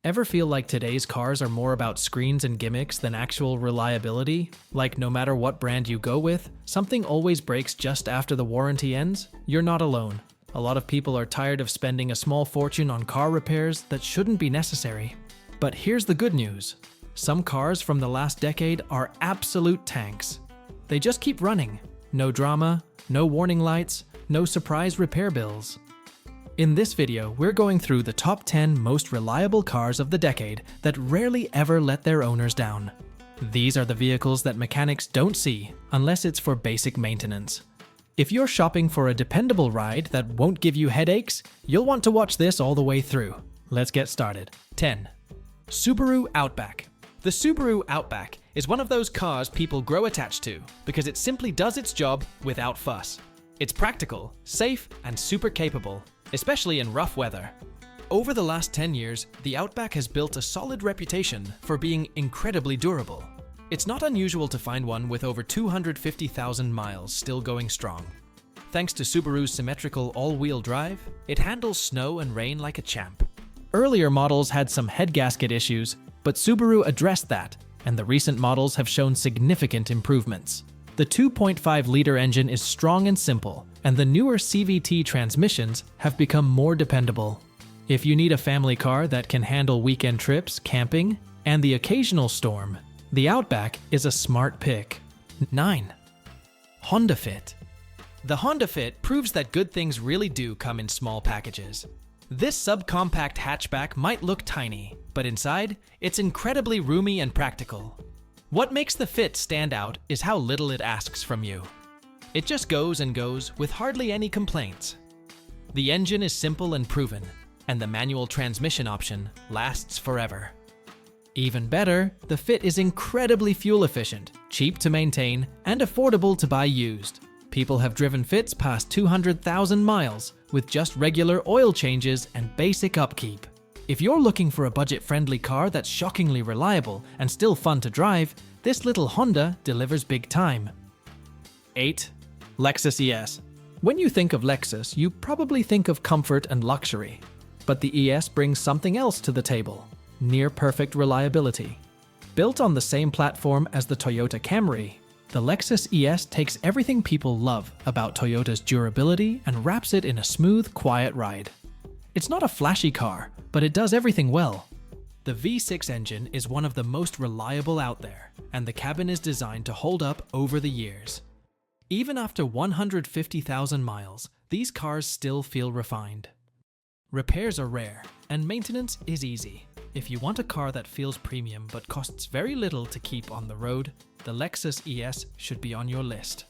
Ever feel like today's cars are more about screens and gimmicks than actual reliability? Like no matter what brand you go with, something always breaks just after the warranty ends? You're not alone. A lot of people are tired of spending a small fortune on car repairs that shouldn't be necessary. But here's the good news. Some cars from the last decade are absolute tanks. They just keep running. No drama, no warning lights, no surprise repair bills. In this video, we're going through the top 10 most reliable cars of the decade that rarely ever let their owners down. These are the vehicles that mechanics don't see unless it's for basic maintenance. If you're shopping for a dependable ride that won't give you headaches, you'll want to watch this all the way through. Let's get started. 10. Subaru Outback. The Subaru Outback is one of those cars people grow attached to because it simply does its job without fuss. It's practical, safe, and super capable, especially in rough weather. Over the last 10 years, the Outback has built a solid reputation for being incredibly durable. It's not unusual to find one with over 250,000 miles still going strong. Thanks to Subaru's symmetrical all-wheel drive, it handles snow and rain like a champ. Earlier models had some head gasket issues, but Subaru addressed that, and the recent models have shown significant improvements. The 2.5-liter engine is strong and simple, and the newer CVT transmissions have become more dependable. If you need a family car that can handle weekend trips, camping, and the occasional storm, the Outback is a smart pick. 9. Honda Fit. The Honda Fit proves that good things really do come in small packages. This subcompact hatchback might look tiny, but inside, it's incredibly roomy and practical. What makes the Fit stand out is how little it asks from you. It just goes and goes with hardly any complaints. The engine is simple and proven, and the manual transmission option lasts forever. Even better, the Fit is incredibly fuel efficient, cheap to maintain, and affordable to buy used. People have driven Fits past 200,000 miles with just regular oil changes and basic upkeep. If you're looking for a budget-friendly car that's shockingly reliable and still fun to drive, this little Honda delivers big time. 8. Lexus ES. When you think of Lexus, you probably think of comfort and luxury. But the ES brings something else to the table: near-perfect reliability. Built on the same platform as the Toyota Camry, the Lexus ES takes everything people love about Toyota's durability and wraps it in a smooth, quiet ride. It's not a flashy car, but it does everything well. The V6 engine is one of the most reliable out there, and the cabin is designed to hold up over the years. Even after 150,000 miles, these cars still feel refined. Repairs are rare, and maintenance is easy. If you want a car that feels premium but costs very little to keep on the road, the Lexus ES should be on your list.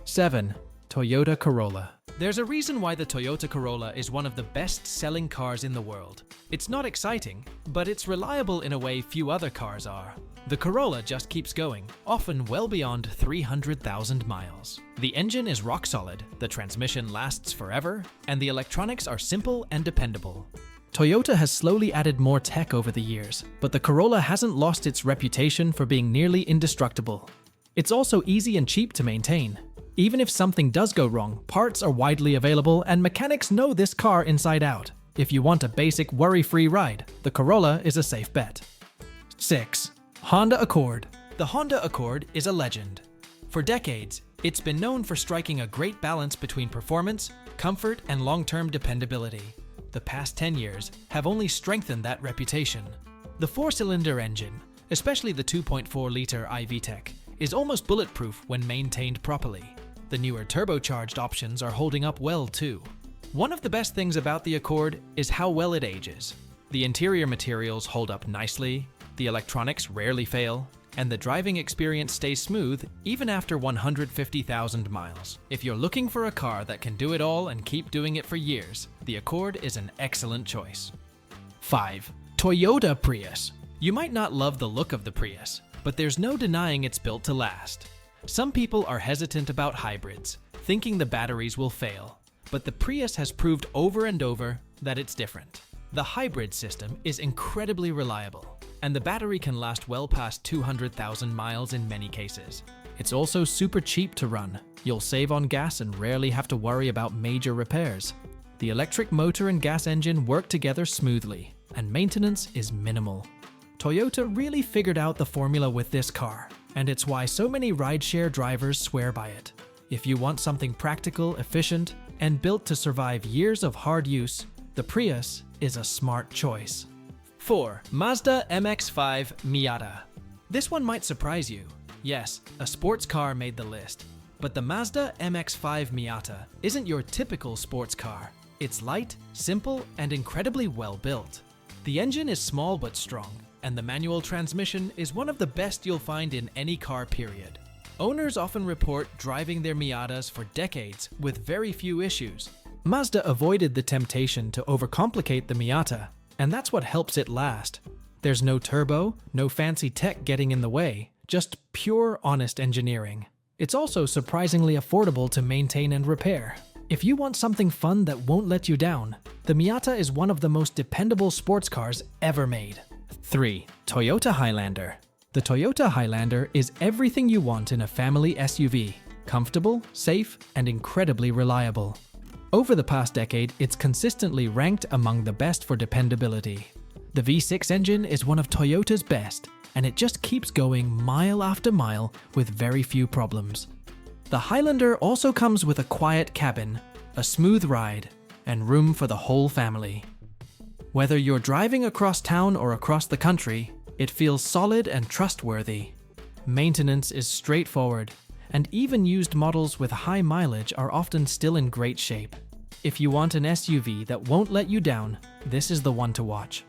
7. Toyota Corolla. There's a reason why the Toyota Corolla is one of the best-selling cars in the world. It's not exciting, but it's reliable in a way few other cars are. The Corolla just keeps going, often well beyond 300,000 miles. The engine is rock solid, the transmission lasts forever, and the electronics are simple and dependable. Toyota has slowly added more tech over the years, but the Corolla hasn't lost its reputation for being nearly indestructible. It's also easy and cheap to maintain. Even if something does go wrong, parts are widely available and mechanics know this car inside out. If you want a basic worry-free ride, the Corolla is a safe bet. 6. Honda Accord. The Honda Accord is a legend. For decades, it's been known for striking a great balance between performance, comfort, and long-term dependability. The past 10 years have only strengthened that reputation. The four-cylinder engine, especially the 2.4-liter iVTEC, is almost bulletproof when maintained properly. The newer turbocharged options are holding up well too. One of the best things about the Accord is how well it ages. The interior materials hold up nicely, the electronics rarely fail, and the driving experience stays smooth even after 150,000 miles. If you're looking for a car that can do it all and keep doing it for years, the Accord is an excellent choice. 5. Toyota Prius. You might not love the look of the Prius, but there's no denying it's built to last. Some people are hesitant about hybrids, thinking the batteries will fail, but the Prius has proved over and over that it's different. The hybrid system is incredibly reliable, and the battery can last well past 200,000 miles in many cases. It's also super cheap to run. You'll save on gas and rarely have to worry about major repairs. The electric motor and gas engine work together smoothly, and maintenance is minimal. Toyota really figured out the formula with this car, and it's why so many rideshare drivers swear by it. If you want something practical, efficient, and built to survive years of hard use, the Prius is a smart choice. 4. Mazda MX-5 Miata. This one might surprise you. Yes, a sports car made the list. But the Mazda MX-5 Miata isn't your typical sports car. It's light, simple, and incredibly well built. The engine is small but strong, and the manual transmission is one of the best you'll find in any car, period. Owners often report driving their Miatas for decades with very few issues. Mazda avoided the temptation to overcomplicate the Miata, and that's what helps it last. There's no turbo, no fancy tech getting in the way, just pure, honest engineering. It's also surprisingly affordable to maintain and repair. If you want something fun that won't let you down, the Miata is one of the most dependable sports cars ever made. 3. Toyota Highlander. The Toyota Highlander is everything you want in a family SUV. Comfortable, safe, and incredibly reliable. Over the past decade, it's consistently ranked among the best for dependability. The V6 engine is one of Toyota's best, and it just keeps going mile after mile with very few problems. The Highlander also comes with a quiet cabin, a smooth ride, and room for the whole family. Whether you're driving across town or across the country, it feels solid and trustworthy. Maintenance is straightforward, and even used models with high mileage are often still in great shape. If you want an SUV that won't let you down, this is the one to watch.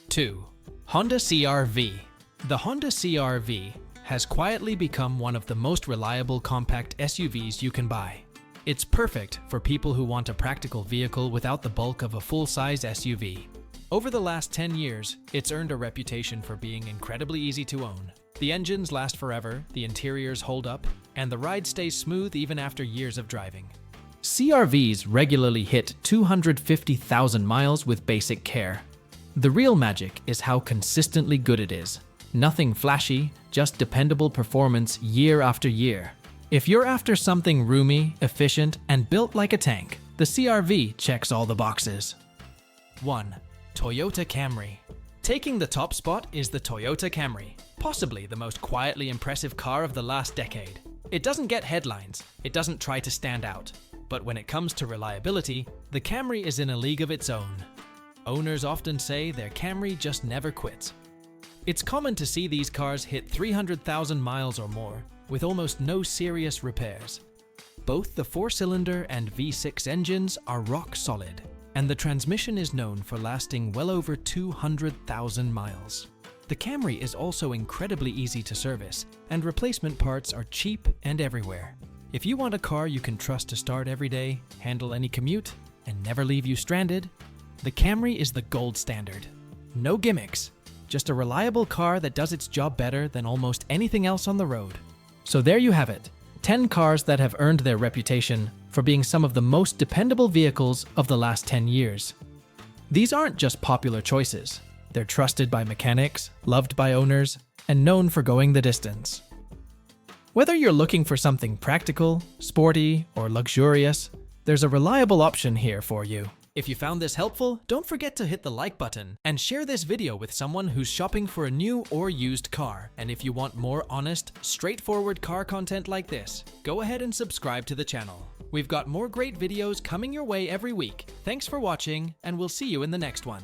2. Honda CR-V. The Honda CR-V has quietly become one of the most reliable compact SUVs you can buy. It's perfect for people who want a practical vehicle without the bulk of a full-size SUV. Over the last 10 years, it's earned a reputation for being incredibly easy to own. The engines last forever, the interiors hold up, and the ride stays smooth even after years of driving. CR-Vs regularly hit 250,000 miles with basic care. The real magic is how consistently good it is. Nothing flashy, just dependable performance year after year. If you're after something roomy, efficient, and built like a tank, the CR-V checks all the boxes. 1. Toyota Camry. Taking the top spot is the Toyota Camry, possibly the most quietly impressive car of the last decade. It doesn't get headlines, it doesn't try to stand out, but when it comes to reliability, the Camry is in a league of its own. Owners often say their Camry just never quits. It's common to see these cars hit 300,000 miles or more, with almost no serious repairs. Both the 4-cylinder and V6 engines are rock solid, and the transmission is known for lasting well over 200,000 miles. The Camry is also incredibly easy to service, and replacement parts are cheap and everywhere. If you want a car you can trust to start every day, handle any commute, and never leave you stranded, the Camry is the gold standard. No gimmicks, just a reliable car that does its job better than almost anything else on the road. So there you have it, 10 cars that have earned their reputation for being some of the most dependable vehicles of the last 10 years. These aren't just popular choices. They're trusted by mechanics, loved by owners, and known for going the distance. Whether you're looking for something practical, sporty, or luxurious, there's a reliable option here for you. If you found this helpful, don't forget to hit the like button and share this video with someone who's shopping for a new or used car. And if you want more honest, straightforward car content like this, go ahead and subscribe to the channel. We've got more great videos coming your way every week. Thanks for watching, and we'll see you in the next one.